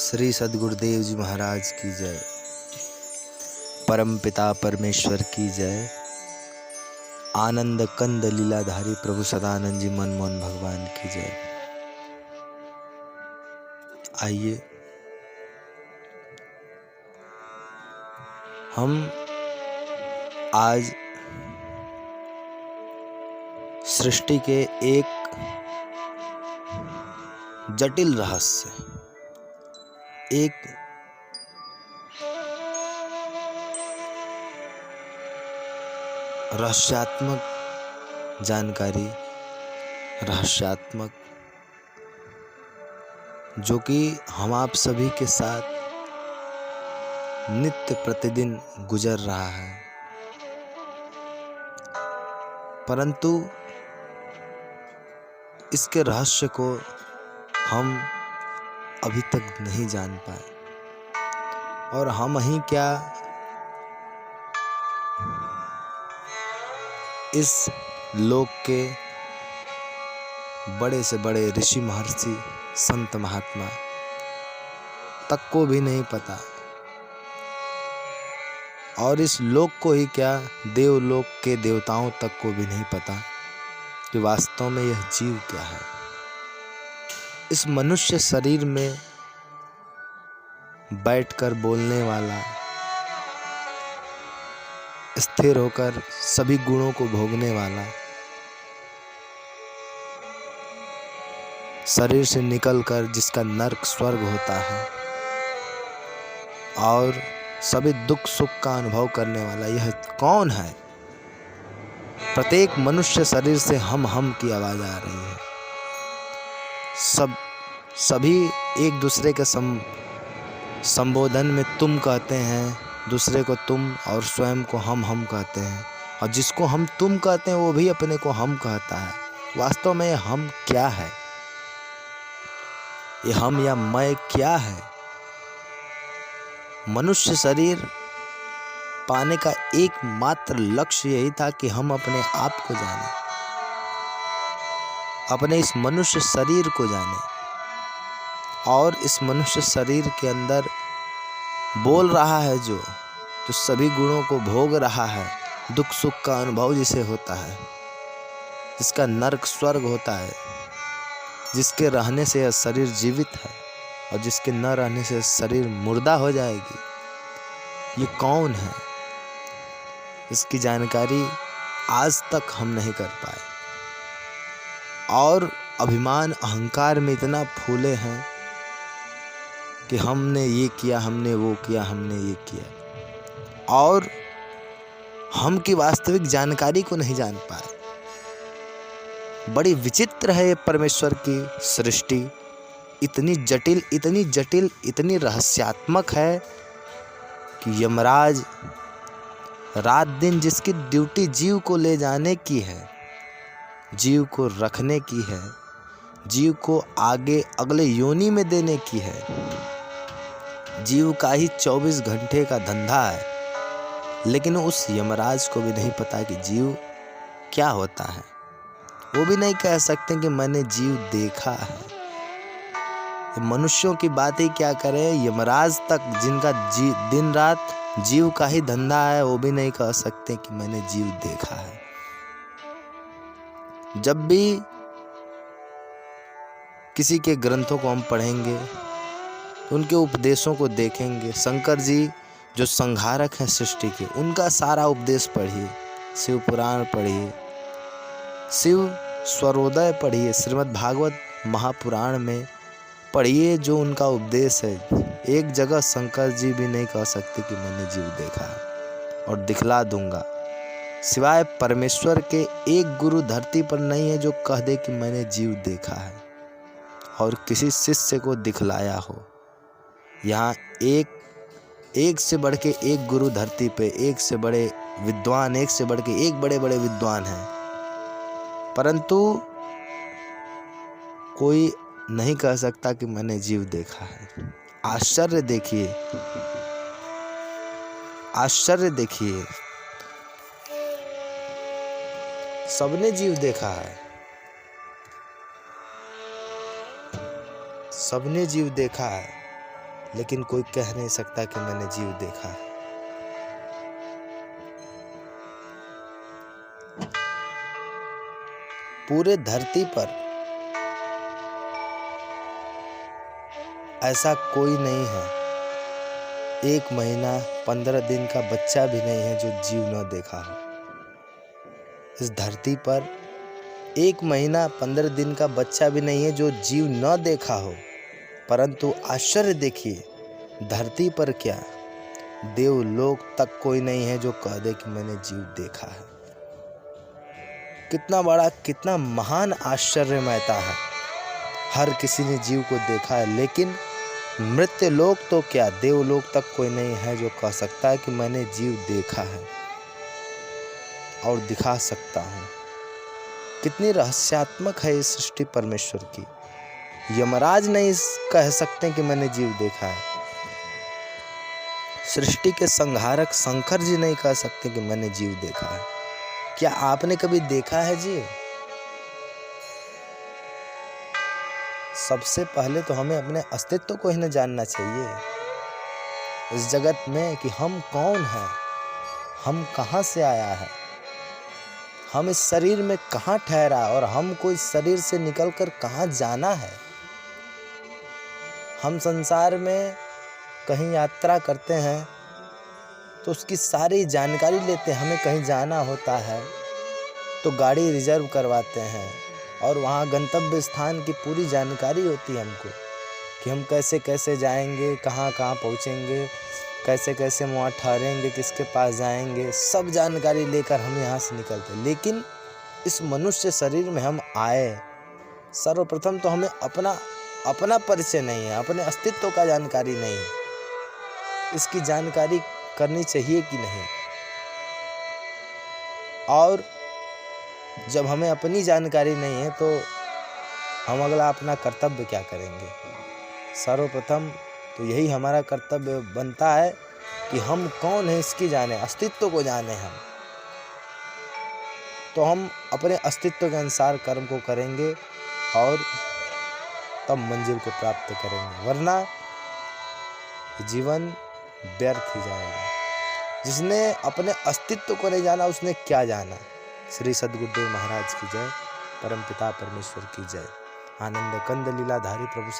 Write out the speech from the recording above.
श्री सद्गुरुदेव जी महाराज की जय। परम पिता परमेश्वर की जय। आनंद कंद लीलाधारी प्रभु सदानंद जी मनमोहन भगवान की जय। आइए हम आज सृष्टि के एक जटिल रहस्य, एक रहस्यात्मक जानकारी, रहस्यात्मक जो कि हम आप सभी के साथ नित्य प्रतिदिन गुजर रहा है, परंतु इसके रहस्य को हम अभी तक नहीं जान पाए। और हम ही क्या, इस लोक के बड़े से बड़े ऋषि महर्षि संत महात्मा तक को भी नहीं पता। और इस लोक को ही क्या, देवलोक के देवताओं तक को भी नहीं पता कि वास्तव में यह जीव क्या है। इस मनुष्य शरीर में बैठकर बोलने वाला, स्थिर होकर सभी गुणों को भोगने वाला, शरीर से निकलकर जिसका नर्क स्वर्ग होता है और सभी दुख सुख का अनुभव करने वाला, यह कौन है? प्रत्येक मनुष्य शरीर से हम की आवाज आ रही है। सभी एक दूसरे के संबोधन में तुम कहते हैं, दूसरे को तुम और स्वयं को हम कहते हैं। और जिसको हम तुम कहते हैं वो भी अपने को हम कहता है। वास्तव में हम क्या है? ये हम या मैं क्या है? मनुष्य शरीर पाने का एकमात्र लक्ष्य यही था कि हम अपने आप को जानें, अपने इस मनुष्य शरीर को जानें। और इस मनुष्य शरीर के अंदर बोल रहा है जो सभी गुणों को भोग रहा है, दुख सुख का अनुभव जिसे होता है, जिसका नर्क स्वर्ग होता है, जिसके रहने से यह शरीर जीवित है और जिसके न रहने से शरीर मुर्दा हो जाएगी, ये कौन है? इसकी जानकारी आज तक हम नहीं कर पाए। और अभिमान अहंकार में इतना फूले हैं कि हमने ये किया, हमने वो किया, हमने ये किया, और हम की वास्तविक जानकारी को नहीं जान पाए। बड़ी विचित्र है ये परमेश्वर की सृष्टि। इतनी जटिल, इतनी जटिल, इतनी रहस्यात्मक है कि यमराज रात दिन जिसकी ड्यूटी जीव को ले जाने की है, जीव को रखने की है, जीव को आगे अगले योनि में देने की है, जीव का ही 24 घंटे का धंधा है, लेकिन उस यमराज को भी नहीं पता कि जीव क्या होता है। वो भी नहीं कह सकते कि मैंने जीव देखा है। मनुष्यों की बात ही क्या करें, यमराज तक जिनका दिन रात जीव का ही धंधा है, वो भी नहीं कह सकते कि मैंने जीव देखा है। जब भी किसी के ग्रंथों को हम पढ़ेंगे, उनके उपदेशों को देखेंगे, शंकर जी जो संहारक हैं सृष्टि के, उनका सारा उपदेश पढ़िए, शिव पुराण पढ़िए, शिव स्वरोदय पढ़िए, श्रीमद् भागवत महापुराण में पढ़िए जो उनका उपदेश है। एक जगह शंकर जी भी नहीं कह सकते कि मैंने जीव देखा है और दिखला दूंगा। सिवाय परमेश्वर के एक गुरु धरती पर नहीं है जो कह दे कि मैंने जीव देखा है और किसी शिष्य को दिखलाया हो। यहाँ एक से बढ़ के एक गुरु धरती पे, एक से बड़े विद्वान, एक से बढ़ के एक बड़े बड़े विद्वान हैं, परंतु कोई नहीं कह सकता कि मैंने जीव देखा है। आश्चर्य देखिए, आश्चर्य देखिए, सबने जीव देखा है, सबने जीव देखा है, लेकिन कोई कह नहीं सकता कि मैंने जीव देखा है। पूरे धरती पर ऐसा कोई नहीं है, 1 महीना 15 दिन का बच्चा भी नहीं है जो जीव न देखा हो। इस धरती पर 1 महीना 15 दिन का बच्चा भी नहीं है जो जीव न देखा हो। परंतु आश्चर्य देखिए, धरती पर क्या देवलोक तक कोई नहीं है जो कह दे कि मैंने जीव देखा है। कितना बड़ा, कितना महान आश्चर्यमयता है। हर किसी ने जीव को देखा है, लेकिन मृत्यु लोक तो क्या देवलोक तक कोई नहीं है जो कह सकता है कि मैंने जीव देखा है और दिखा सकता हूँ। कितनी रहस्यात्मक है ये सृष्टि परमेश्वर की। यमराज नहीं कह सकते कि मैंने जीव देखा है। सृष्टि के संहारक शंकर जी नहीं कह सकते कि मैंने जीव देखा है। क्या आपने कभी देखा है जीव? सबसे पहले तो हमें अपने अस्तित्व को ही न जानना चाहिए इस जगत में कि हम कौन हैं, हम कहाँ से आया है, हम इस शरीर में कहाँ ठहरा और हमको इस शरीर से निकलकर कहाँ जाना है। हम संसार में कहीं यात्रा करते हैं तो उसकी सारी जानकारी लेते हैं। हमें कहीं जाना होता है तो गाड़ी रिजर्व करवाते हैं और वहाँ गंतव्य स्थान की पूरी जानकारी होती है हमको कि हम कैसे कैसे जाएंगे, कहाँ कहाँ पहुँचेंगे, कैसे कैसे वहाँ ठहरेंगे, किसके पास जाएंगे, सब जानकारी लेकर हम यहाँ से निकलते हैं। लेकिन इस मनुष्य शरीर में हम आए, सर्वप्रथम तो हमें अपना परिचय नहीं है, अपने अस्तित्व का जानकारी नहीं है। इसकी जानकारी करनी चाहिए कि नहीं? और जब हमें अपनी जानकारी नहीं है तो हम अगला अपना कर्तव्य क्या करेंगे? सर्वप्रथम तो यही हमारा कर्तव्य बनता है कि हम कौन है इसकी जाने, अस्तित्व को जाने। हम तो हम अपने अस्तित्व के अनुसार कर्म को करेंगे और तब मंजिल को प्राप्त करेंगे, वरना जीवन व्यर्थ ही जाएगा। जिसने अपने अस्तित्व को नहीं जाना उसने क्या जाना। श्री सद्गुरुदेव महाराज की जय, परमपिता परमेश्वर की जय। आनंद कंद लीलाधारी प्रभु